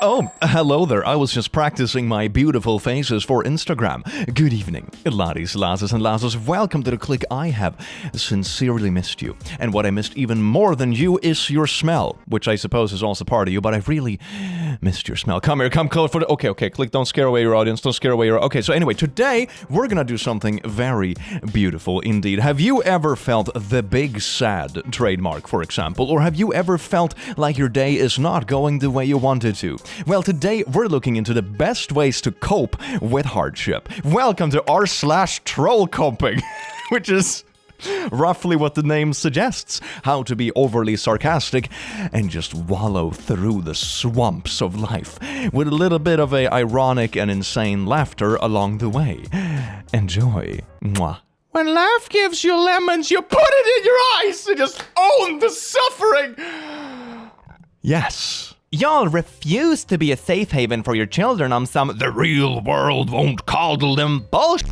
Oh, hello there. I was just practicing my beautiful faces for Instagram. Good evening, laddies, lasses, and lasses. Welcome to the click. I have sincerely missed you. And what I missed even more than you is your smell, which I suppose is also part of you, but I really missed your smell. Come here, come close for the... Okay, click, don't scare away your audience, don't scare away your... Okay, so anyway, today we're gonna do something very beautiful indeed. Have you ever felt the big sad trademark, for example? Or have you ever felt like your day is not going the way you wanted to? Well, today we're looking into the best ways to cope with hardship. Welcome to r/TrollCoping, which is roughly what the name suggests. How to be overly sarcastic and just wallow through the swamps of life with a little bit of a ironic and insane laughter along the way. Enjoy. Mwah. When life gives you lemons, you put it in your eyes and just own the suffering. Yes. Y'all refuse to be a safe haven for your children on some "the real world won't coddle them" bullshit.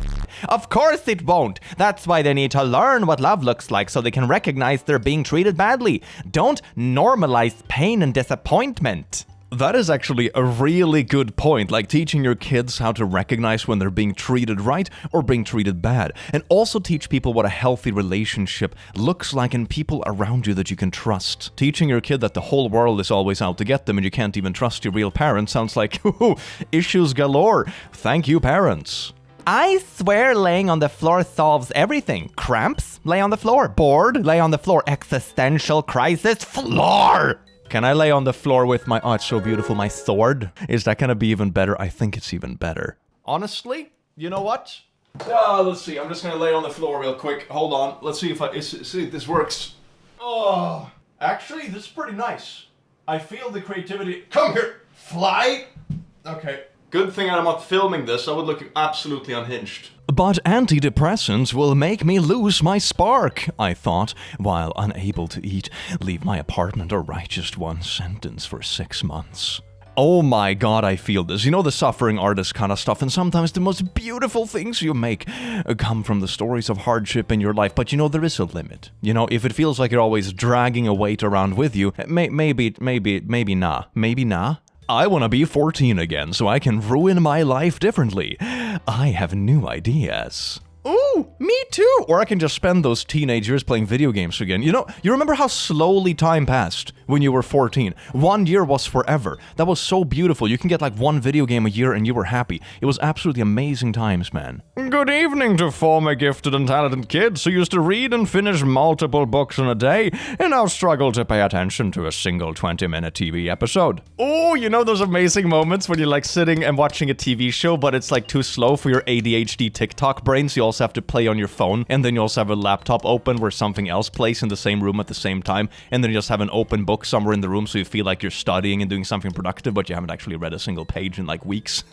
Of course it won't. That's why they need to learn what love looks like so they can recognize they're being treated badly. Don't normalize pain and disappointment. That is actually a really good point, like teaching your kids how to recognize when they're being treated right or being treated bad. And also teach people what a healthy relationship looks like in people around you that you can trust. Teaching your kid that the whole world is always out to get them and you can't even trust your real parents sounds like, ooh, issues galore. Thank you, parents. I swear laying on the floor solves everything. Cramps? Lay on the floor. Bored? Lay on the floor. Existential crisis? Floor! Can I lay on the floor with my... Oh, it's so beautiful, my sword? Is that gonna be even better? I think it's even better. Honestly? You know what? Let's see. I'm just gonna lay on the floor real quick. Hold on. Let's see if this works. Oh, actually, this is pretty nice. I feel the creativity. Come here, fly! Okay. Good thing I'm not filming this. I would look absolutely unhinged. But antidepressants will make me lose my spark, I thought, while unable to eat, leave my apartment, or write just one sentence for 6 months. Oh my god, I feel this. You know, the suffering artist kind of stuff, and sometimes the most beautiful things you make come from the stories of hardship in your life. But you know, there is a limit. You know, if it feels like you're always dragging a weight around with you, maybe nah. Maybe nah. I want to be 14 again so I can ruin my life differently. I have new ideas. Ooh, me too! Or I can just spend those teenage years playing video games again. You know, you remember how slowly time passed when you were 14? 1 year was forever. That was so beautiful. You can get like one video game a year and you were happy. It was absolutely amazing times, man. Good evening to former gifted and talented kids who used to read and finish multiple books in a day and now struggle to pay attention to a single 20-minute TV episode. Oh, you know those amazing moments when you're like sitting and watching a TV show but it's like too slow for your ADHD TikTok brain, so you also have to play on your phone, and then you also have a laptop open where something else plays in the same room at the same time, and then you just have an open book somewhere in the room so you feel like you're studying and doing something productive, but you haven't actually read a single page in like weeks.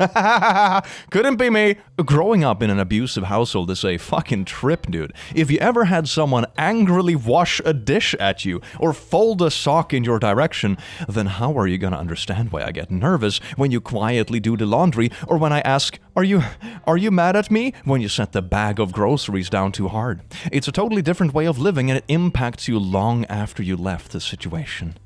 Couldn't be me. Growing up in an abusive household is a fucking trip, dude. If you ever had someone angrily wash a dish at you or fold a sock in your direction, then how are you gonna understand why I get nervous when you quietly do the laundry, or when I ask, are you mad at me? When you set the bag of groceries down too hard. It's a totally different way of living, and it impacts you long after you left the situation.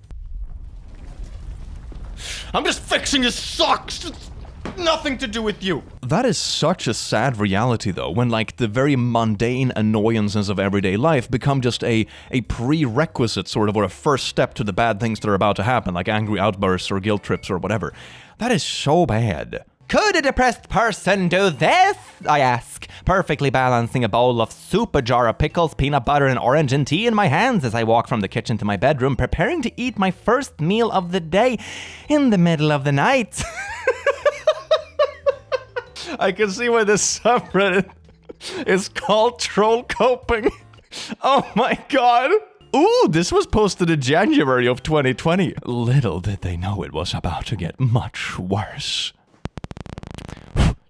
I'm just fixing his socks! It's nothing to do with you! That is such a sad reality, though, when like the very mundane annoyances of everyday life become just a prerequisite sort of, or a first step to the bad things that are about to happen, like angry outbursts or guilt trips or whatever. That is so bad. Could a depressed person do this? I ask, perfectly balancing a bowl of soup, a jar of pickles, peanut butter, and orange and tea in my hands as I walk from the kitchen to my bedroom, preparing to eat my first meal of the day in the middle of the night. I can see why this subreddit is called TrollCoping. Oh my god. Ooh, this was posted in January of 2020. Little did they know it was about to get much worse.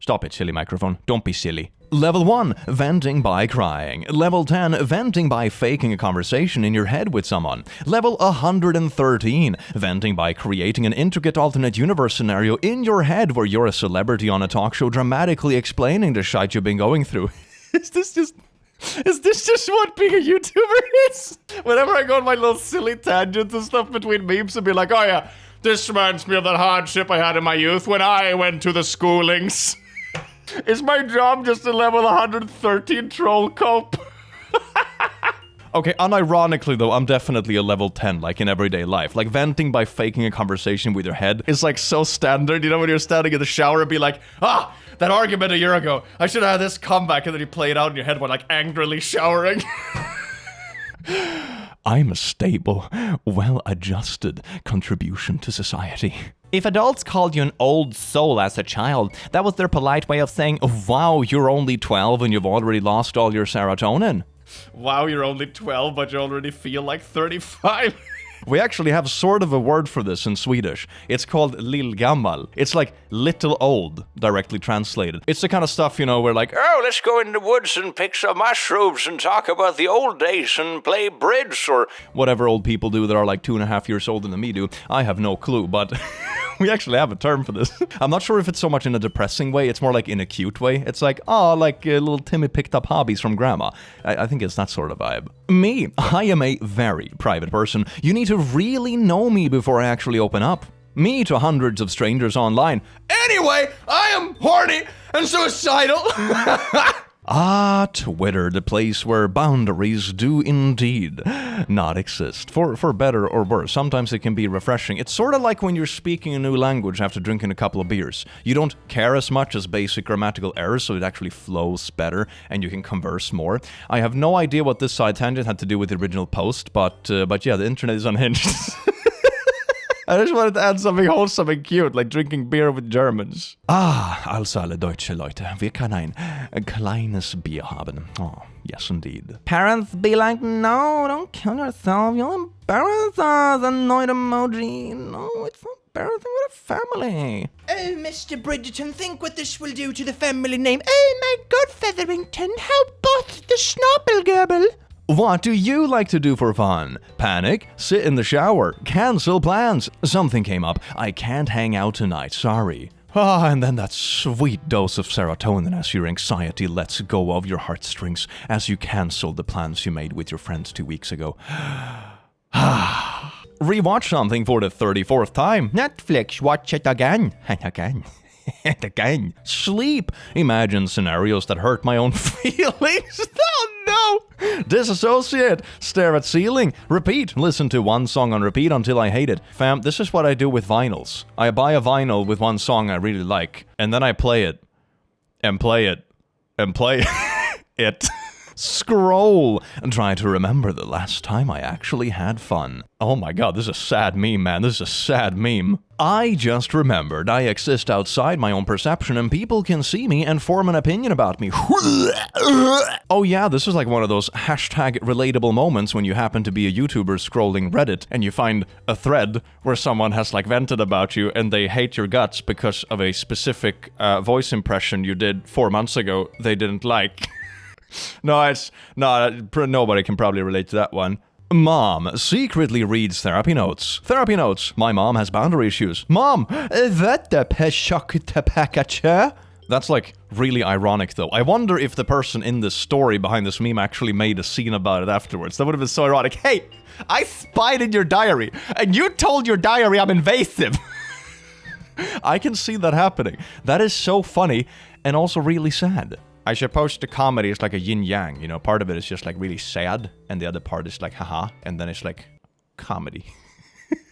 Stop it, silly microphone. Don't be silly. Level 1, venting by crying. Level 10, venting by faking a conversation in your head with someone. Level 113, venting by creating an intricate alternate universe scenario in your head where you're a celebrity on a talk show dramatically explaining the shite you've been going through. Is this just what being a YouTuber is? Whenever I go on my little silly tangents and stuff between memes and be like, oh yeah, This reminds me of that hardship I had in my youth when I went to the schoolings. Is my job just a level 113 troll cope? Okay, unironically though, I'm definitely a level 10, like in everyday life. Like venting by faking a conversation with your head is like so standard, you know, when you're standing in the shower and be like, that argument a year ago, I should have had this comeback, and then you play it out in your head while like angrily showering. I'm a stable, well-adjusted contribution to society. If adults called you an old soul as a child, that was their polite way of saying, wow, you're only 12 and you've already lost all your serotonin. Wow, you're only 12, but you already feel like 35. We actually have sort of a word for this in Swedish. It's called lillgammal. It's like little old, directly translated. It's the kind of stuff, you know, where like, oh, let's go in the woods and pick some mushrooms and talk about the old days and play bridge, or whatever old people do that are like 2.5 years older than me do. I have no clue, but we actually have a term for this. I'm not sure if it's so much in a depressing way, it's more like in a cute way. It's like, oh, like little Timmy picked up hobbies from grandma. I think it's that sort of vibe. Me, I am a very private person. You need to really know me before I actually open up. Me to hundreds of strangers online. Anyway, I am horny and suicidal. Twitter, the place where boundaries do indeed not exist. For better or worse. Sometimes it can be refreshing. It's sort of like when you're speaking a new language after drinking a couple of beers. You don't care as much as basic grammatical errors, so it actually flows better and you can converse more. I have no idea what this side tangent had to do with the original post, but yeah, the internet is unhinged. I just wanted to add something wholesome and cute, like drinking beer with Germans. Also alle deutsche Leute, wir können ein kleines Bier haben. Oh, yes indeed. Parents be like, no, don't kill yourself, you'll embarrass us, annoyed emoji. No, it's embarrassing with a family. Oh, Mr. Bridgerton, think what this will do to the family name. Oh my God, Featherington, how about the Schnappelgerbel? What do you like to do for fun? Panic? Sit in the shower? Cancel plans? Something came up. I can't hang out tonight, sorry. And then that sweet dose of serotonin as your anxiety lets go of your heartstrings as you cancel the plans you made with your friends 2 weeks ago. Rewatch something for the 34th time. Netflix, watch it again and again. And again. Sleep. Imagine scenarios that hurt my own feelings. Oh no! Disassociate. Stare at ceiling. Repeat. Listen to one song on repeat until I hate it. Fam, this is what I do with vinyls. I buy a vinyl with one song I really like, and then I play it. And play it. And play it. Scroll and try to remember the last time I actually had fun. Oh my god, this is a sad meme, man. This is a sad meme. I just remembered I exist outside my own perception and people can see me and form an opinion about me. Oh yeah, this is like one of those hashtag relatable moments when you happen to be a YouTuber scrolling Reddit and you find a thread where someone has like vented about you and they hate your guts because of a specific voice impression you did 4 months ago they didn't like. Nobody can probably relate to that one. Mom secretly reads therapy notes. Therapy notes. My mom has boundary issues. Mom, that's like really ironic though. I wonder if the person in this story behind this meme actually made a scene about it afterwards. That would have been so ironic. Hey, I spied in your diary and you told your diary I'm invasive. I can see that happening. That is so funny and also really sad. I suppose the comedy is like a yin-yang, you know, part of it is just like really sad, and the other part is like haha, and then it's like comedy.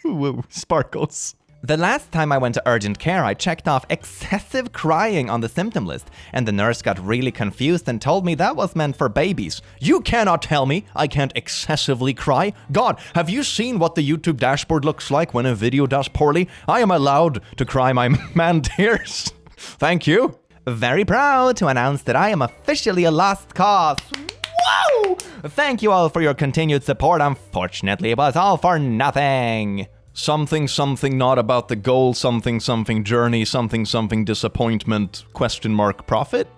Woo, sparkles. The last time I went to urgent care, I checked off excessive crying on the symptom list, and the nurse got really confused and told me that was meant for babies. You cannot tell me I can't excessively cry. God, have you seen what the YouTube dashboard looks like when a video does poorly? I am allowed to cry my man tears. Thank you. Very proud to announce that I am officially a lost cause. Whoa! Thank you all for your continued support. Unfortunately, it was all for nothing. Something not about the goal, something journey, something disappointment, profit?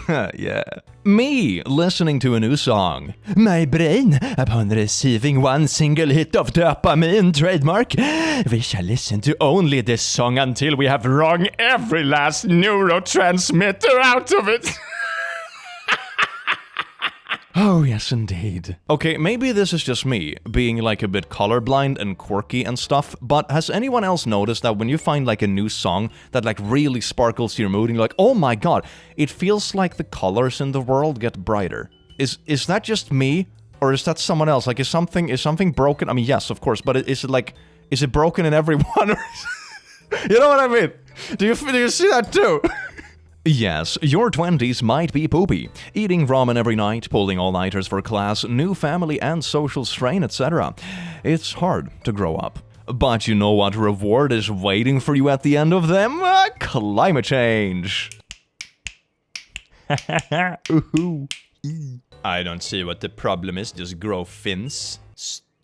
Yeah. Me listening to a new song. My brain, upon receiving one single hit of dopamine trademark, we shall listen to only this song until we have wrung every last neurotransmitter out of it. Oh, yes, indeed. Okay, maybe this is just me, being like a bit colorblind and quirky and stuff, but has anyone else noticed that when you find like a new song that like really sparkles your mood and you're like, oh my god, it feels like the colors in the world get brighter? Is that just me? Or is that someone else? Like, is something broken? I mean, yes, of course, but is it broken in everyone? You know what I mean? Do you see that too? Yes, your 20s might be poopy. Eating ramen every night, pulling all-nighters for class, new family and social strain, etc. It's hard to grow up. But you know what reward is waiting for you at the end of them? Climate change. Ooh. I don't see what the problem is, just grow fins.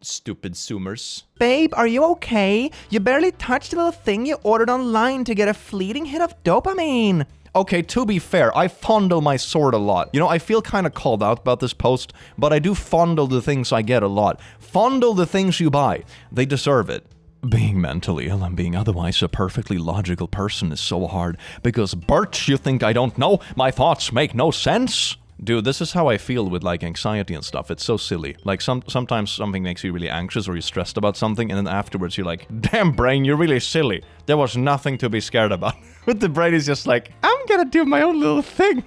Stupid zoomers. Babe, are you okay? You barely touched the little thing you ordered online to get a fleeting hit of dopamine. Okay, to be fair, I fondle my sword a lot. You know, I feel kind of called out about this post, but I do fondle the things I get a lot. Fondle the things you buy. They deserve it. Being mentally ill and being otherwise a perfectly logical person is so hard, because Bert, you think I don't know? My thoughts make no sense? Dude, this is how I feel with like anxiety and stuff. It's so silly. Like sometimes something makes you really anxious or you're stressed about something, and then afterwards you're like, damn brain, you're really silly. There was nothing to be scared about. But the brain is just like, I'm gonna do my own little thing.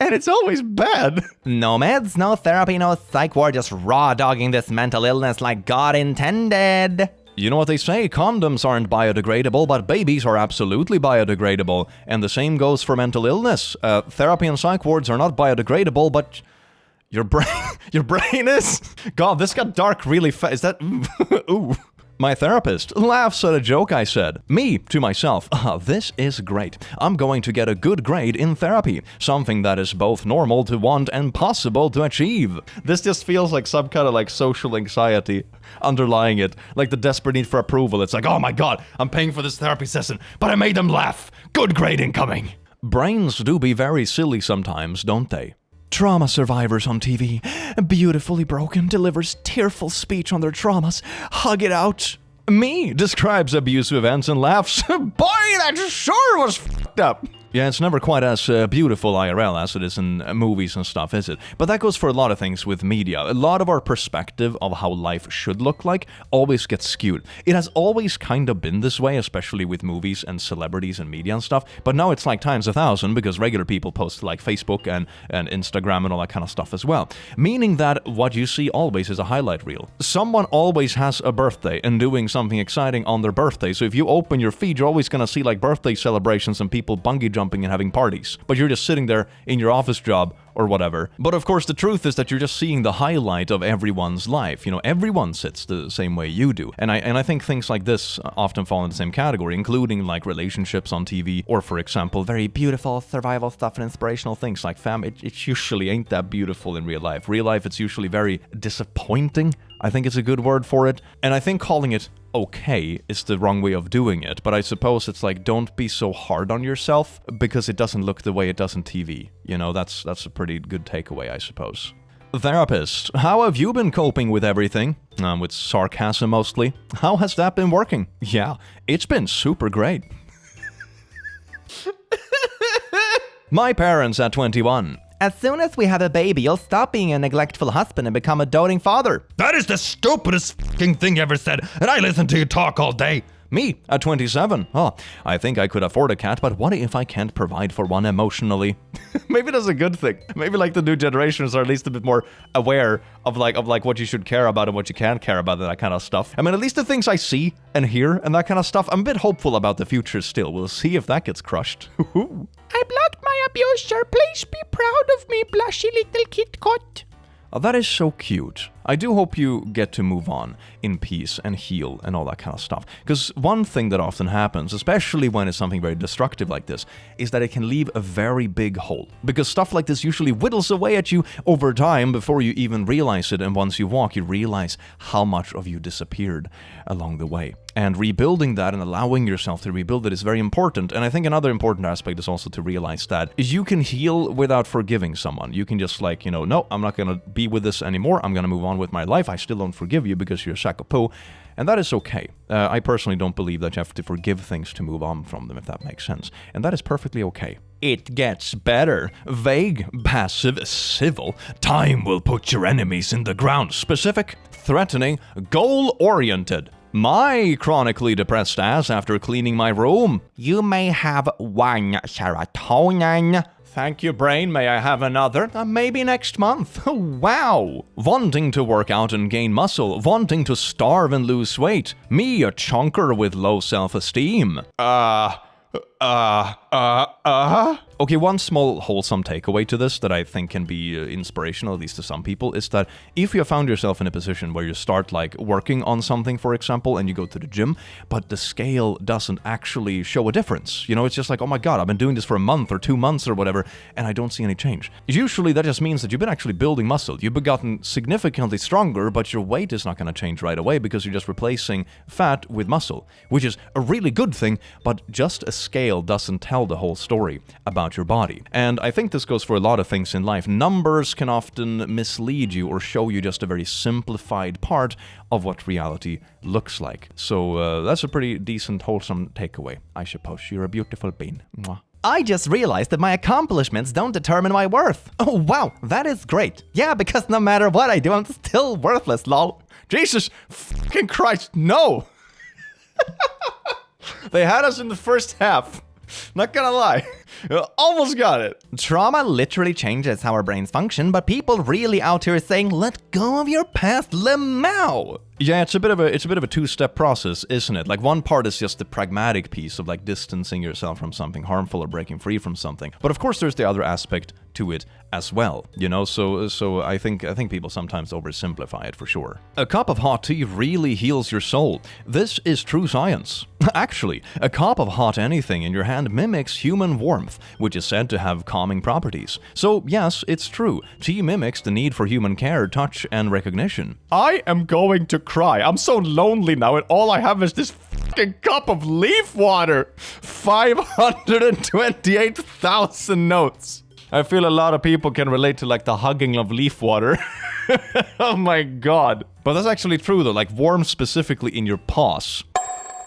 And it's always bad. No meds, no therapy, no psych ward, just raw dogging this mental illness like God intended. You know what they say, condoms aren't biodegradable, but babies are absolutely biodegradable. And the same goes for mental illness. Therapy and psych wards are not biodegradable, but your brain is? God, this got dark really fast. Is that... Ooh. My therapist laughs at a joke I said. Me, to myself, this is great. I'm going to get a good grade in therapy. Something that is both normal to want and possible to achieve. This just feels like some kind of like social anxiety underlying it. Like the desperate need for approval. It's like, oh my god, I'm paying for this therapy session, but I made them laugh. Good grade incoming. Brains do be very silly sometimes, don't they? Trauma survivors on TV, beautifully broken, delivers tearful speech on their traumas. Hug it out. Me describes abusive events and laughs. Boy, that sure was f***ed up. Yeah, it's never quite as beautiful IRL as it is in movies and stuff, is it? But that goes for a lot of things with media. A lot of our perspective of how life should look like always gets skewed. It has always kind of been this way, especially with movies and celebrities and media and stuff. But now it's like times 1,000 because regular people post like Facebook and Instagram and all that kind of stuff as well. Meaning that what you see always is a highlight reel. Someone always has a birthday and doing something exciting on their birthday. So if you open your feed, you're always going to see like birthday celebrations and people bungee jumping and having parties. But you're just sitting there in your office job or whatever. But of course the truth is that you're just seeing the highlight of everyone's life. You know, everyone sits the same way you do. And I think things like this often fall in the same category, including like relationships on TV, or for example, very beautiful survival stuff and inspirational things like it usually ain't that beautiful in real life. Real life, it's usually very disappointing. I think it's a good word for it. And I think calling it okay is the wrong way of doing it. But I suppose it's like, don't be so hard on yourself because it doesn't look the way it does on TV. You know, that's a pretty good takeaway, I suppose. Therapist, how have you been coping with everything? With sarcasm mostly. How has that been working? Yeah, it's been super great. My parents at 21. As soon as we have a baby, you'll stop being a neglectful husband and become a doting father. That is the stupidest fucking thing ever said, and I listen to you talk all day. Me, at 27. Oh, I think I could afford a cat, but what if I can't provide for one emotionally? Maybe that's a good thing. Maybe like the new generations are at least a bit more aware of like what you should care about and what you can't care about and that kind of stuff. I mean, at least the things I see and hear and that kind of stuff, I'm a bit hopeful about the future still. We'll see if that gets crushed. I blocked my abuser. Please be proud of me, blushy little Kit Kat. Oh, that is so cute. I do hope you get to move on in peace and heal and all that kind of stuff. Because one thing that often happens, especially when it's something very destructive like this, is that it can leave a very big hole. Because stuff like this usually whittles away at you over time before you even realize it. And once you walk, you realize how much of you disappeared along the way. And rebuilding that and allowing yourself to rebuild it is very important. And I think another important aspect is also to realize that you can heal without forgiving someone. You can just like, no, I'm not going to be with this anymore. I'm going to move on on with my life, I still don't forgive you because you're a sack of poo. And that is okay. I personally don't believe that you have to forgive things to move on from them, if that makes sense. And that is perfectly okay. It gets better. Vague, passive, civil. Time will put your enemies in the ground. Specific, threatening, goal-oriented. My chronically depressed ass after cleaning my room. You may have one serotonin. Thank you, brain. May I have another? Maybe next month. Wow. Wanting to work out and gain muscle. Wanting to starve and lose weight. Me, a chunker with low self-esteem. Okay, one small wholesome takeaway to this that I think can be inspirational, at least to some people, is that if you have found yourself in a position where you start like working on something, for example, and you go to the gym, but the scale doesn't actually show a difference. You know, it's just like, oh my god, I've been doing this for a month or 2 months or whatever, and I don't see any change. Usually that just means that you've been actually building muscle. You've gotten significantly stronger, but your weight is not going to change right away because you're just replacing fat with muscle, which is a really good thing, but just a scale doesn't tell the whole story about your body. And I think this goes for a lot of things in life. Numbers can often mislead you or show you just a very simplified part of what reality looks like. So that's a pretty decent, wholesome takeaway, I suppose. You're a beautiful bean. Mwah. I just realized that my accomplishments don't determine my worth. Oh wow, that is great. Yeah, because no matter what I do, I'm still worthless, lol. Jesus fucking Christ, no! They had us in the first half. Not gonna lie. Almost got it. Trauma literally changes how our brains function, but people really out here saying, let go of your past, lemao. Yeah, it's a bit of a two-step process, isn't it? Like, one part is just the pragmatic piece of like distancing yourself from something harmful or breaking free from something. But of course there's the other aspect to it as well, you know, so I think people sometimes oversimplify it for sure. A cup of hot tea really heals your soul. This is true science. Actually, a cup of hot anything in your hand mimics human warmth, which is said to have calming properties. So yes, it's true. Tea mimics the need for human care, touch, and recognition. I am going to cry. I'm so lonely now, and all I have is this fucking cup of leaf water. 528,000 notes. I feel a lot of people can relate to like the hugging of leaf water. Oh my god. But that's actually true though, like warm specifically in your paws.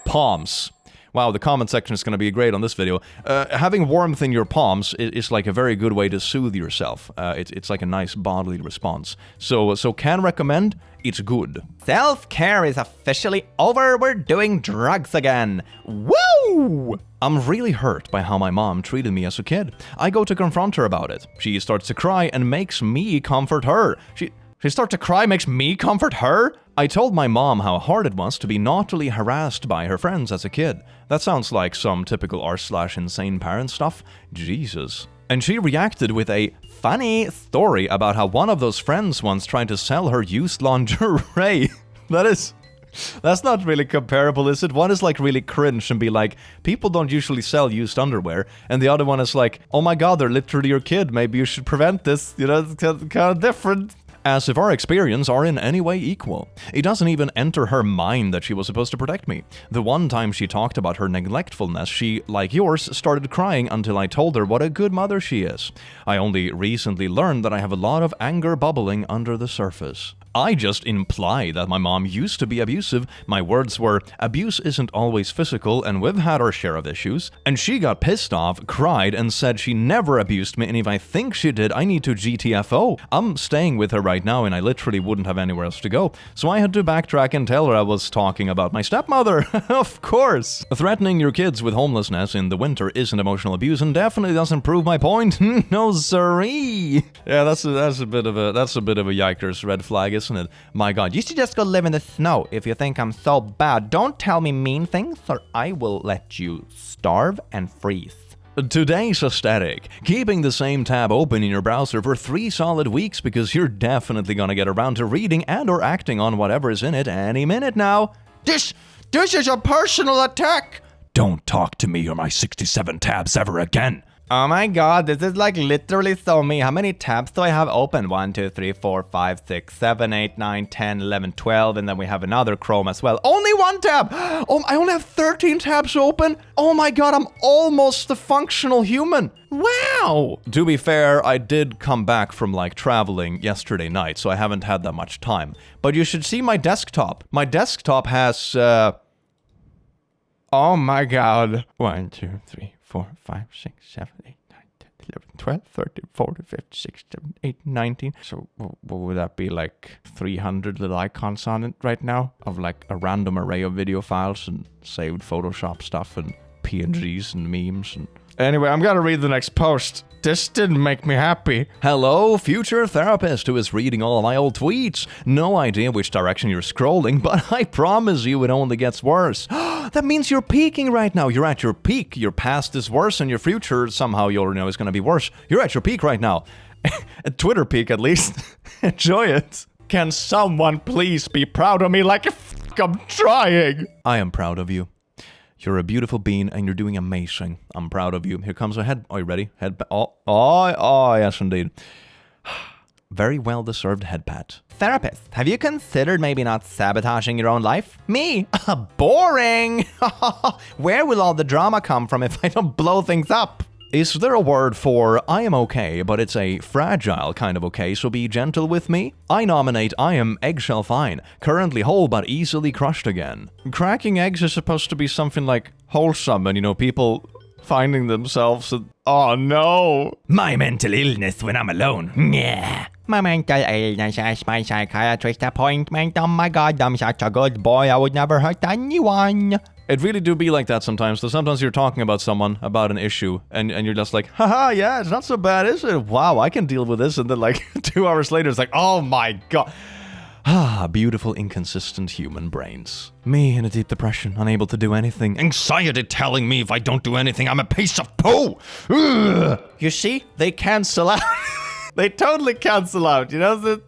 Palms. Wow, the comment section is going to be great on this video. Having warmth in your palms is like a very good way to soothe yourself. It's like a nice bodily response. So can recommend, it's good. Self-care is officially over. We're doing drugs again. Woo! I'm really hurt by how my mom treated me as a kid. I go to confront her about it. She starts to cry and makes me comfort her. She starts to cry, makes me comfort her? I told my mom how hard it was to be naughtily harassed by her friends as a kid. That sounds like some typical r/insane parent stuff. Jesus. And she reacted with a funny story about how one of those friends once tried to sell her used lingerie. That's not really comparable, is it? One is like really cringe and be like, people don't usually sell used underwear. And the other one is like, oh my god, they're literally your kid. Maybe you should prevent this. You know, it's kind of different. As if our experience are in any way equal. It doesn't even enter her mind that she was supposed to protect me. The one time she talked about her neglectfulness, she, like yours, started crying until I told her what a good mother she is. I only recently learned that I have a lot of anger bubbling under the surface. I just imply that my mom used to be abusive. My words were, abuse isn't always physical, and we've had our share of issues. And she got pissed off, cried, and said she never abused me, and if I think she did, I need to GTFO. I'm staying with her right now, and I literally wouldn't have anywhere else to go. So I had to backtrack and tell her I was talking about my stepmother. Of course. Threatening your kids with homelessness in the winter isn't emotional abuse, and definitely doesn't prove my point. No siree. Yeah, that's a bit of a yikers red flag, isn't it? My god, you should just go live in the snow if you think I'm so bad. Don't tell me mean things or I will let you starve and freeze. Today's aesthetic. Keeping the same tab open in your browser for 3 solid weeks because you're definitely gonna get around to reading and or acting on whatever is in it any minute now. This is a personal attack. Don't talk to me or my 67 tabs ever again. Oh my god, this is like literally so me. How many tabs do I have open? 1, 2, 3, 4, 5, 6, 7, 8, 9, 10, 11, 12, and then we have another Chrome as well. Only one tab! Oh, I only have 13 tabs open? Oh my god, I'm almost a functional human. Wow! To be fair, I did come back from like traveling yesterday night, so I haven't had that much time. But you should see my desktop. My desktop has, oh my god. 1, 2, 3, 4, 5, 6, 7, 8, 9, 10, 11, 12, 13, 14, 15, 16, 17, 18, 19. So what would that be, like 300 little icons on it right now? Of like a random array of video files and saved Photoshop stuff and PNGs and memes and... Anyway, I'm gonna read the next post. This didn't make me happy. Hello, future therapist who is reading all of my old tweets. No idea which direction you're scrolling, but I promise you it only gets worse. That means you're peaking right now. You're at your peak. Your past is worse and your future somehow you already know is gonna be worse. You're at your peak right now. A Twitter peak at least. Enjoy it. Can someone please be proud of me like I'm trying? I am proud of you. You're a beautiful being and you're doing amazing. I'm proud of you. Here comes a head. Are you ready? Head. Oh, yes, indeed. Very well-deserved head pat. Therapist, have you considered maybe not sabotaging your own life? Me? Boring! Where will all the drama come from if I don't blow things up? Is there a word for I am okay, but it's a fragile kind of okay, so be gentle with me? I nominate I am eggshell fine, currently whole but easily crushed again. Cracking eggs is supposed to be something like wholesome and, you know, people finding themselves and, oh no. My mental illness when I'm alone. Yeah. My mental illness is my psychiatrist appointment. Oh my god, I'm such a good boy, I would never hurt anyone. It really do be like that sometimes. So sometimes you're talking about someone, about an issue, and you're just like, haha, yeah, it's not so bad, is it? Wow, I can deal with this. And then like 2 hours later, it's like, oh my god. Ah, beautiful, inconsistent human brains. Me in a deep depression, unable to do anything. Anxiety telling me if I don't do anything, I'm a piece of poo. Ugh. You see, they cancel out. They totally cancel out, you know?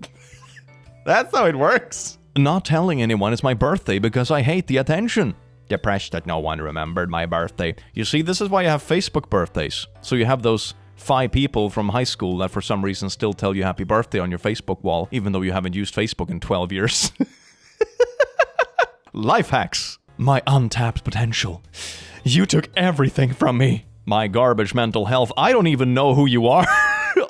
That's how it works. Not telling anyone it's my birthday because I hate the attention. Depressed that no one remembered my birthday. You see, this is why you have Facebook birthdays. So you have those 5 people from high school that for some reason still tell you happy birthday on your Facebook wall, even though you haven't used Facebook in 12 years. Life hacks. My untapped potential. You took everything from me. My garbage mental health. I don't even know who you are.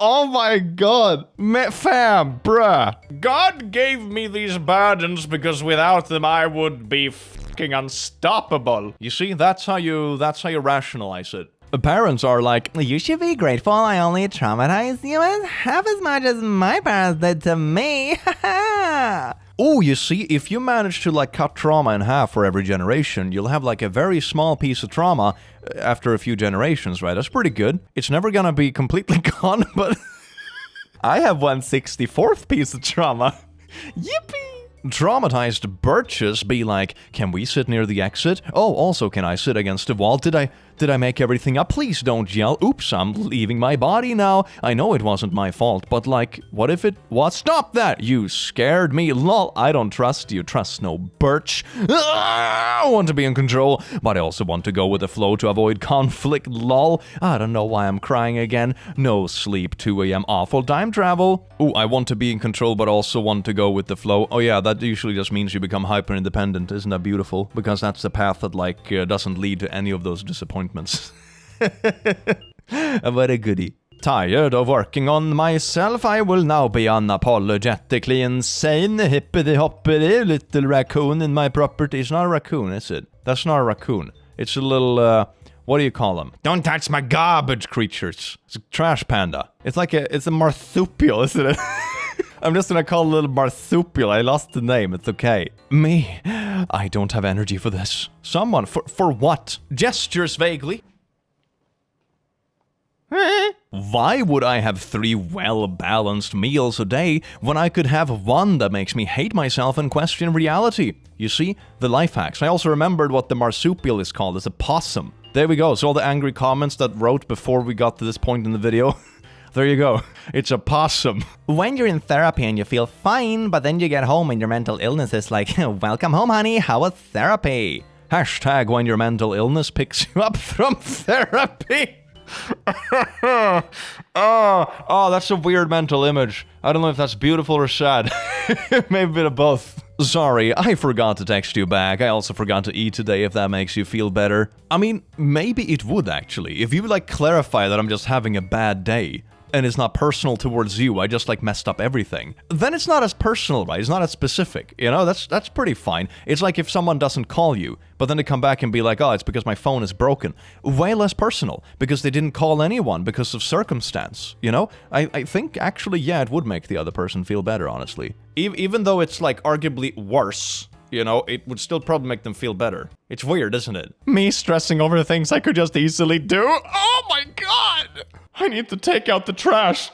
Oh my god. Fam, bruh. God gave me these burdens because without them I would be fucking unstoppable. You see, that's how you rationalize it. Parents are like, you should be grateful I only traumatized you as half as much as my parents did to me. Oh, you see, if you manage to like cut trauma in half for every generation, you'll have like a very small piece of trauma after a few generations, right? That's pretty good. It's never gonna be completely gone, but I have 1/64th piece of trauma. Yippee! Traumatized birches be like, can we sit near the exit? Oh, also, can I sit against the wall? Did I make everything up? Please don't yell. Oops, I'm leaving my body now. I know it wasn't my fault, but like, what if it was? Stop that! You scared me. Lol, I don't trust you. Trust no birch. I want to be in control, but I also want to go with the flow to avoid conflict. Lol, I don't know why I'm crying again. No sleep, 2 a.m. awful time travel. Ooh, I want to be in control, but also want to go with the flow. Oh yeah, that usually just means you become hyper-independent. Isn't that beautiful? Because that's the path that like doesn't lead to any of those disappointments. What a goodie. Tired of working on myself, I will now be unapologetically insane. Hippity-hoppity, little raccoon in my property. It's not a raccoon, is it? That's not a raccoon. It's a little, what do you call them? Don't touch my garbage creatures. It's a trash panda. It's a marsupial, isn't it? I'm just gonna call it a little marsupial. I lost the name. It's okay. Me. I don't have energy for this. Someone. For what? Gestures vaguely. Why would I have 3 well-balanced meals a day when I could have 1 that makes me hate myself and question reality? You see? The life hacks. I also remembered what the marsupial is called. It's a possum. There we go. So all the angry comments that wrote before we got to this point in the video. There you go. It's a possum. When you're in therapy and you feel fine, but then you get home and your mental illness is like, welcome home, honey. How was therapy? Hashtag when your mental illness picks you up from therapy. Oh, that's a weird mental image. I don't know if that's beautiful or sad. Maybe a bit of both. Sorry, I forgot to text you back. I also forgot to eat today, if that makes you feel better. I mean, maybe it would actually. If you like clarify that I'm just having a bad day, and it's not personal towards you, I just like messed up everything, then it's not as personal, right? It's not as specific, you know? That's pretty fine. It's like if someone doesn't call you, but then they come back and be like, oh, it's because my phone is broken. Way less personal, because they didn't call anyone because of circumstance, you know? I think actually, yeah, it would make the other person feel better, honestly. Even though it's like arguably worse, you know, it would still probably make them feel better. It's weird, isn't it? Me stressing over things I could just easily do? Oh my god! I need to take out the trash.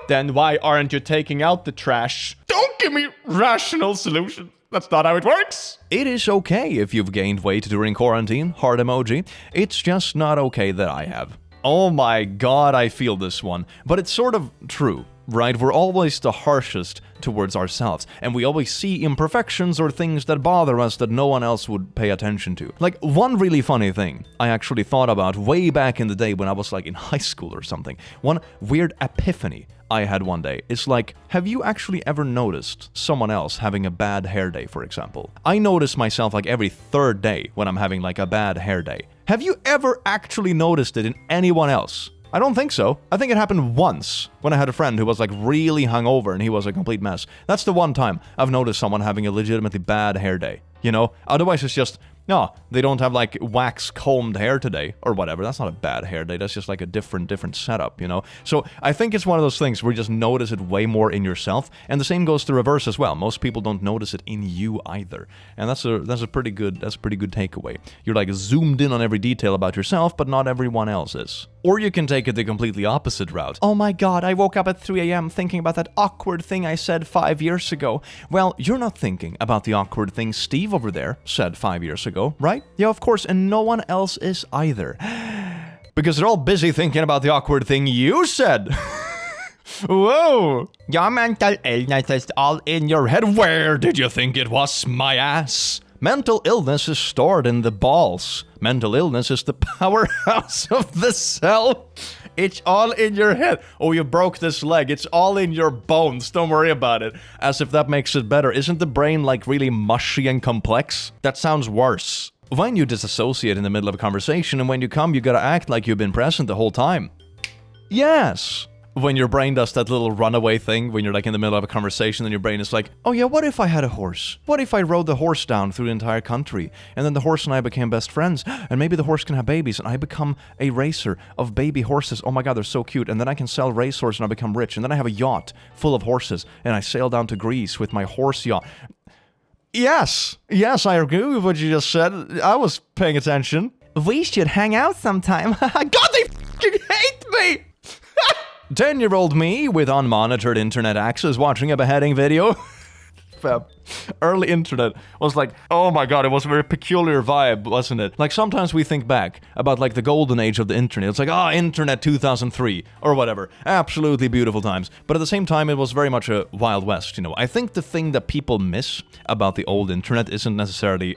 Then why aren't you taking out the trash? Don't give me rational solutions. That's not how it works. It is okay if you've gained weight during quarantine, heart emoji. It's just not okay that I have. Oh my god, I feel this one. But it's sort of true, right? We're always the harshest towards ourselves, and we always see imperfections or things that bother us that no one else would pay attention to. Like, one really funny thing I actually thought about way back in the day when I was like in high school or something. One weird epiphany I had one day. It's like, have you actually ever noticed someone else having a bad hair day, for example? I notice myself like every third day when I'm having like a bad hair day. Have you ever actually noticed it in anyone else? I don't think so. I think it happened once when I had a friend who was like really hungover and he was a complete mess. That's the one time I've noticed someone having a legitimately bad hair day, you know? Otherwise it's just, no, they don't have like wax combed hair today or whatever. That's not a bad hair day. That's just like a different setup, you know? So I think it's one of those things where you just notice it way more in yourself. And the same goes to reverse as well. Most people don't notice it in you either. And that's a pretty good takeaway. You're like zoomed in on every detail about yourself, but not everyone else is. Or you can take it the completely opposite route. Oh my god, I woke up at 3 a.m. thinking about that awkward thing I said 5 years ago. Well, you're not thinking about the awkward thing Steve over there said 5 years ago, right? Yeah, of course, and no one else is either. Because they're all busy thinking about the awkward thing you said. Whoa! Your mental illness is all in your head. Where did you think it was, my ass? Mental illness is stored in the balls. Mental illness is the powerhouse of the cell. It's all in your head. Oh, you broke this leg. It's all in your bones. Don't worry about it. As if that makes it better. Isn't the brain like really mushy and complex? That sounds worse. When you disassociate in the middle of a conversation and when you come, you gotta act like you've been present the whole time. Yes. When your brain does that little runaway thing, when you're like in the middle of a conversation and your brain is like, oh yeah, what if I had a horse? What if I rode the horse down through the entire country? And then the horse and I became best friends. And maybe the horse can have babies and I become a racer of baby horses. Oh my god, they're so cute. And then I can sell racehorses and I become rich. And then I have a yacht full of horses and I sail down to Greece with my horse yacht. Yes, I agree with what you just said. I was paying attention. We should hang out sometime. God, they fucking hate me! 10-year-old me with unmonitored internet access watching a beheading video. Early internet was like, oh my god, it was a very peculiar vibe, wasn't it? Like sometimes we think back about like the golden age of the internet. It's like, internet 2003 or whatever. Absolutely beautiful times. But at the same time, it was very much a Wild West, you know. I think the thing that people miss about the old internet isn't necessarily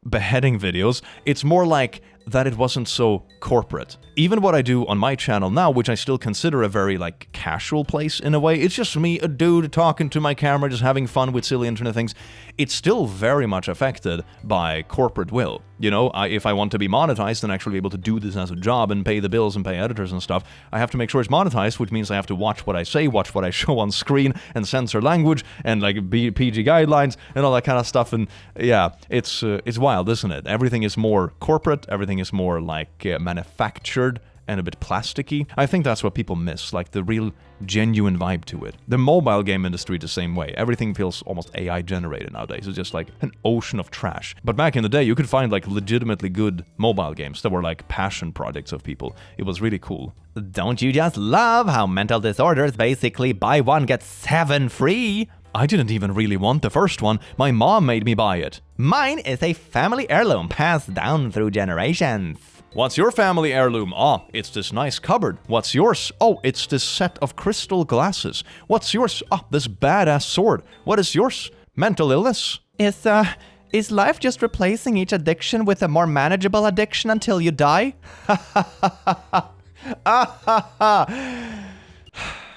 beheading videos. It's more like that it wasn't so corporate. Even what I do on my channel now, which I still consider a very, like, casual place in a way, it's just me, a dude, talking to my camera, just having fun with silly internet things. It's still very much affected by corporate will. You know, if I want to be monetized and actually be able to do this as a job and pay the bills and pay editors and stuff, I have to make sure it's monetized, which means I have to watch what I say, watch what I show on screen, and censor language, and, like, PG guidelines, and all that kind of stuff, and, yeah, it's wild, isn't it? Everything is more corporate, everything is more, like, manufactured, and a bit plasticky. I think that's what people miss, like the real genuine vibe to it. The mobile game industry the same way. Everything feels almost AI generated nowadays. It's just like an ocean of trash. But back in the day, you could find like legitimately good mobile games that were like passion projects of people. It was really cool. Don't you just love how mental disorders basically buy one get 7 free? I didn't even really want the first one. My mom made me buy it. Mine is a family heirloom passed down through generations. What's your family heirloom? Oh, it's this nice cupboard. What's yours? Oh, it's this set of crystal glasses. What's yours? Oh, this badass sword. What is yours? Mental illness? Is life just replacing each addiction with a more manageable addiction until you die?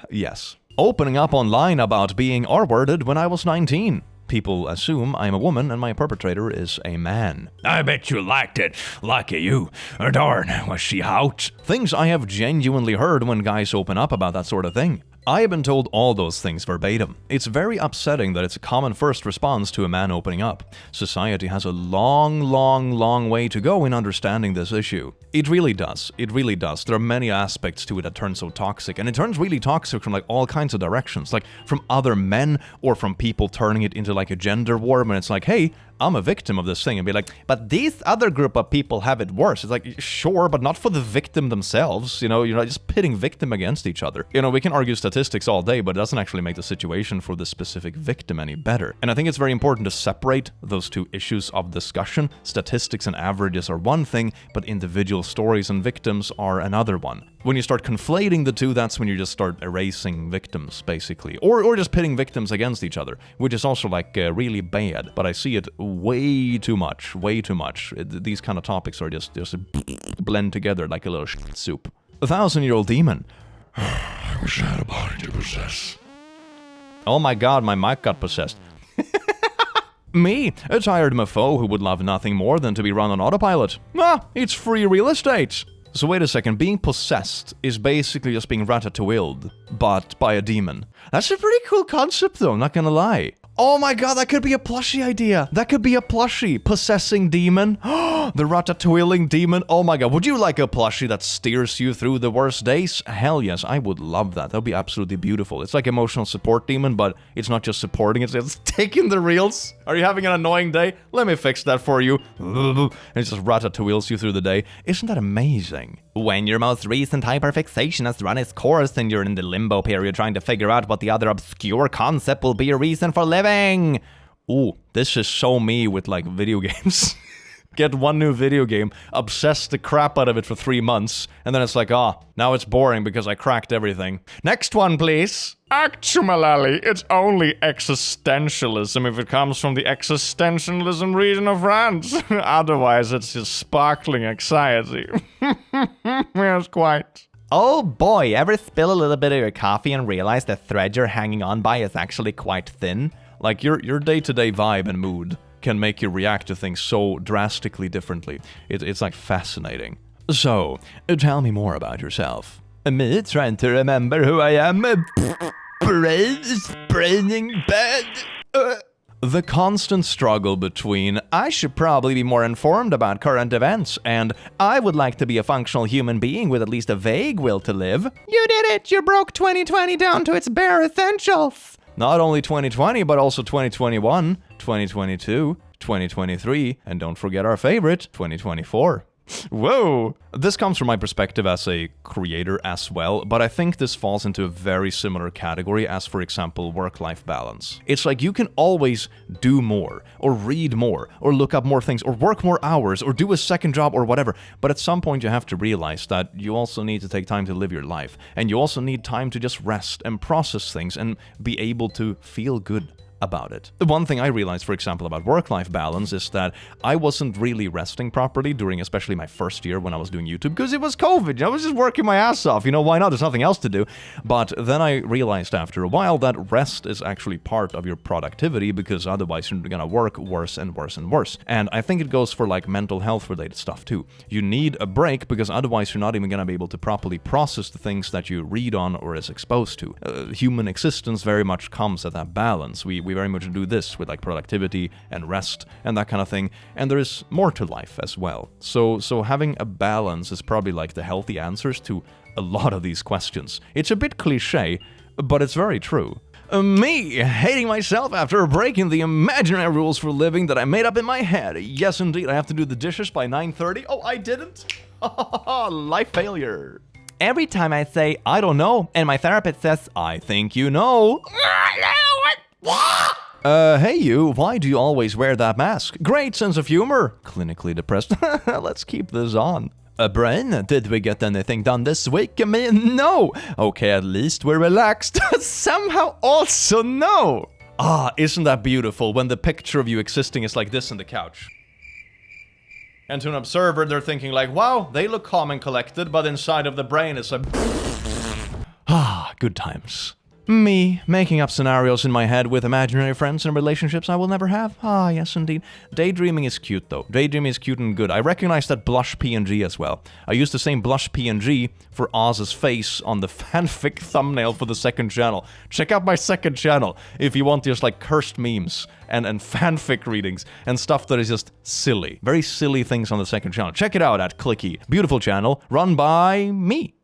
Yes. Opening up online about being R-worded when I was 19. People assume I'm a woman and my perpetrator is a man. I bet you liked it. Lucky you. Darn, was she out? Things I have genuinely heard when guys open up about that sort of thing. I have been told all those things verbatim. It's very upsetting that it's a common first response to a man opening up. Society has a long way to go in understanding this issue. It really does. It really does. There are many aspects to it that turn so toxic, and it turns really toxic from like all kinds of directions, like from other men or from people turning it into like a gender war when it's like, hey, I'm a victim of this thing, and be like, but these other group of people have it worse. It's like, sure, but not for the victim themselves. You know, you're not just pitting victim against each other. You know, we can argue statistics all day, but it doesn't actually make the situation for the specific victim any better. And I think it's very important to separate those two issues of discussion. Statistics and averages are one thing, but individual stories and victims are another one. When you start conflating the two, that's when you just start erasing victims, basically. Or just pitting victims against each other, which is also like really bad. But I see it way too much. These kind of topics are just blend together like a little soup. 1,000-year-old demon. I wish I had a body to possess. Oh my god, my mic got possessed. Me, a tired mofo who would love nothing more than to be run on autopilot. It's free real estate. So wait a second, being possessed is basically just being ratatouilled, but by a demon. That's a pretty cool concept though, not gonna lie. Oh my god, that could be a plushie idea. That could be a plushie. Possessing demon. The ratatouilling demon. Oh my god, would you like a plushie that steers you through the worst days? Hell yes, I would love that. That would be absolutely beautiful. It's like emotional support demon, but it's not just supporting, it's taking the reels. Are you having an annoying day? Let me fix that for you. And it just ratatouilles you through the day. Isn't that amazing? When your most recent hyperfixation has run its course and you're in the limbo period trying to figure out what the other obscure concept will be your reason for living. Ooh, this is so me with like video games. Get one new video game, obsess the crap out of it for 3 months, and then it's like, now it's boring because I cracked everything. Next one, please. Actually, it's only existentialism if it comes from the existentialism region of France. Otherwise, it's just sparkling anxiety. Yes, quite. Oh boy, ever spill a little bit of your coffee and realize the thread you're hanging on by is actually quite thin? Like your day-to-day vibe and mood can make you react to things so drastically differently. It's like fascinating. So, tell me more about yourself. Me trying to remember who I am. Braining bad. The constant struggle between I should probably be more informed about current events and I would like to be a functional human being with at least a vague will to live. You did it! You broke 2020 down to its bare essentials! Not only 2020, but also 2021, 2022, 2023, and don't forget our favorite, 2024. Whoa! This comes from my perspective as a creator as well, but I think this falls into a very similar category as, for example, work-life balance. It's like you can always do more, or read more, or look up more things, or work more hours, or do a second job, or whatever, but at some point you have to realize that you also need to take time to live your life, and you also need time to just rest and process things and be able to feel good about it. The one thing I realized, for example, about work-life balance is that I wasn't really resting properly during especially my first year when I was doing YouTube because it was COVID. I was just working my ass off. You know, why not? There's nothing else to do. But then I realized after a while that rest is actually part of your productivity because otherwise you're gonna work worse and worse and worse. And I think it goes for like mental health related stuff too. You need a break because otherwise you're not even gonna be able to properly process the things that you read on or is exposed to. Human existence very much comes at that balance. We very much do this with like productivity and rest and that kind of thing, and there is more to life as well. So having a balance is probably like the healthy answers to a lot of these questions. It's a bit cliche, but it's very true. Me, hating myself after breaking the imaginary rules for living that I made up in my head. Yes, indeed, I have to do the dishes by 9:30. Oh, I didn't? Life failure. Every time I say, I don't know, and my therapist says, I think you know. Hey you, why do you always wear that mask? Great sense of humor. Clinically depressed. Let's keep this on. Brain, did we get anything done this week? I mean, no. Okay, at least we're relaxed. Somehow also no. Isn't that beautiful when the picture of you existing is like this on the couch? And to an observer, they're thinking like, wow, they look calm and collected, but inside of the brain it's like... Good times. Me, making up scenarios in my head with imaginary friends and relationships I will never have. Yes indeed. Daydreaming is cute though. Daydreaming is cute and good. I recognize that blush PNG as well. I used the same blush PNG for Oz's face on the fanfic thumbnail for the second channel. Check out my second channel if you want just like cursed memes and fanfic readings and stuff that is just silly. Very silly things on the second channel. Check it out at Clicky. Beautiful channel run by me.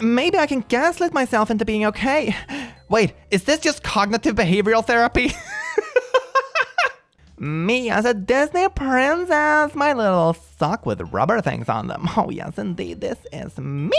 Maybe I can gaslight myself into being okay. Wait, is this just cognitive behavioral therapy? Me as a Disney princess, my little sock with rubber things on them. Oh yes, indeed, this is me.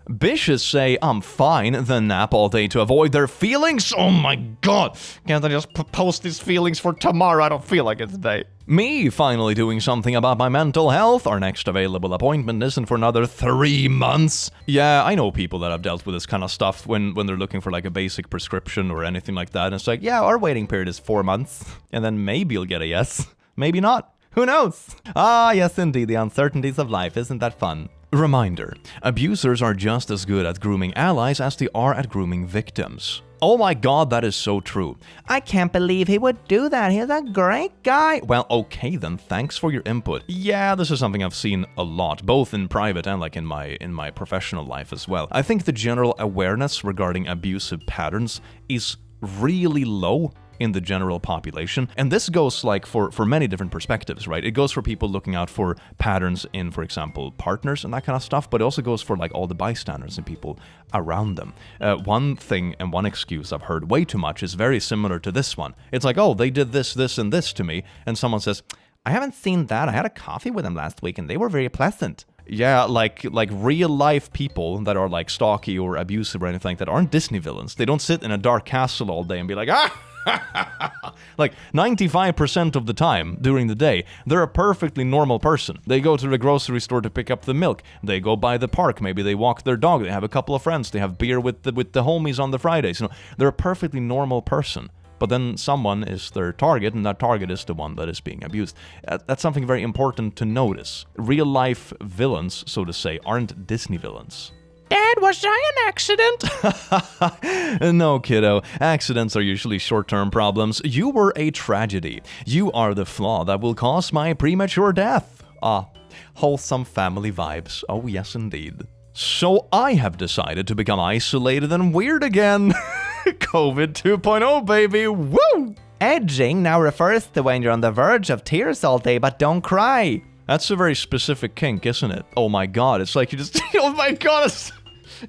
Bitches say I'm fine, then nap all day to avoid their feelings. Oh my god, can't I just post these feelings for tomorrow? I don't feel like it today. Me finally doing something about my mental health. Our next available appointment isn't for another 3 months. Yeah, I know people that have dealt with this kind of stuff when they're looking for like a basic prescription or anything like that. And it's like, yeah, our waiting period is 4 months. And then maybe you'll get a yes. Maybe not. Who knows? Yes indeed, the uncertainties of life. Isn't that fun? Reminder, abusers are just as good at grooming allies as they are at grooming victims. Oh my god, that is so true. I can't believe he would do that. He's a great guy. Well, okay then, thanks for your input. Yeah, this is something I've seen a lot, both in private and like in my professional life as well. I think the general awareness regarding abusive patterns is really low in the general population. And this goes like for many different perspectives, right? It goes for people looking out for patterns in, for example, partners and that kind of stuff, but it also goes for like all the bystanders and people around them. One thing and one excuse I've heard way too much is very similar to this one. It's like, oh, they did this, this, and this to me. And someone says, I haven't seen that. I had a coffee with them last week and they were very pleasant. Yeah, like real life people that are like stalky or abusive or anything like that aren't Disney villains. They don't sit in a dark castle all day and be like, like 95% of the time during the day, they're a perfectly normal person. They go to the grocery store to pick up the milk. They go by the park. Maybe they walk their dog. They have a couple of friends. They have beer with the homies on the Fridays. You know, they're a perfectly normal person. But then someone is their target, and that target is the one that is being abused. That's something very important to notice. Real life villains, so to say, aren't Disney villains. Dad, was I an accident? No, kiddo. Accidents are usually short-term problems. You were a tragedy. You are the flaw that will cause my premature death. Wholesome family vibes. Oh, yes, indeed. So I have decided to become isolated and weird again. COVID 2.0, baby. Woo! Edging now refers to when you're on the verge of tears all day, but don't cry. That's a very specific kink, isn't it? Oh my god, it's like you just... oh my god,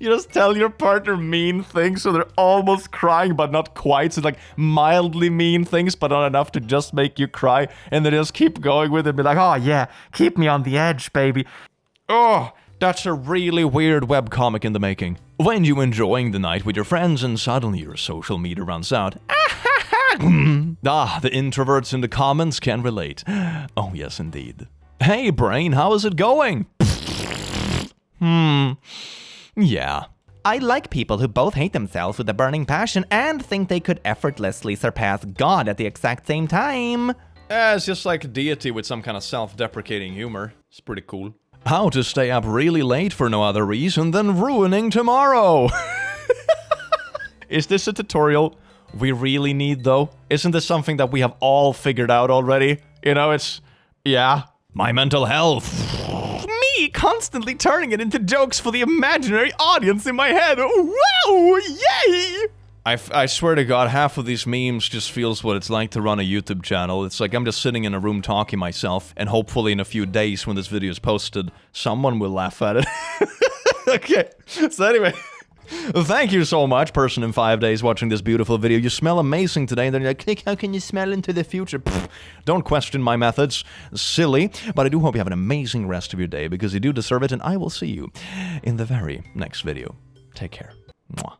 you just tell your partner mean things so they're almost crying, but not quite. So like mildly mean things, but not enough to just make you cry. And they just keep going with it and be like, oh yeah, keep me on the edge, baby. Oh, that's a really weird webcomic in the making. When you're enjoying the night with your friends and suddenly your social media runs out. The introverts in the comments can relate. Oh yes, indeed. Hey brain, how is it going? Yeah. I like people who both hate themselves with a burning passion and think they could effortlessly surpass God at the exact same time. It's just like a deity with some kind of self-deprecating humor. It's pretty cool. How to stay up really late for no other reason than ruining tomorrow. Is this a tutorial we really need though? Isn't this something that we have all figured out already? You know, yeah. My mental health. Me constantly turning it into jokes for the imaginary audience in my head. Wow, yay! I swear to God, half of these memes just feels what it's like to run a YouTube channel. It's like I'm just sitting in a room talking myself, and hopefully in a few days when this video is posted, someone will laugh at it. Okay, so anyway, thank you so much, person in 5 days watching this beautiful video. You smell amazing today, and then you're like, Click, how can you smell into the future? Pfft, don't question my methods. Silly, but I do hope you have an amazing rest of your day, because you do deserve it, and I will see you in the very next video. Take care. Mwah.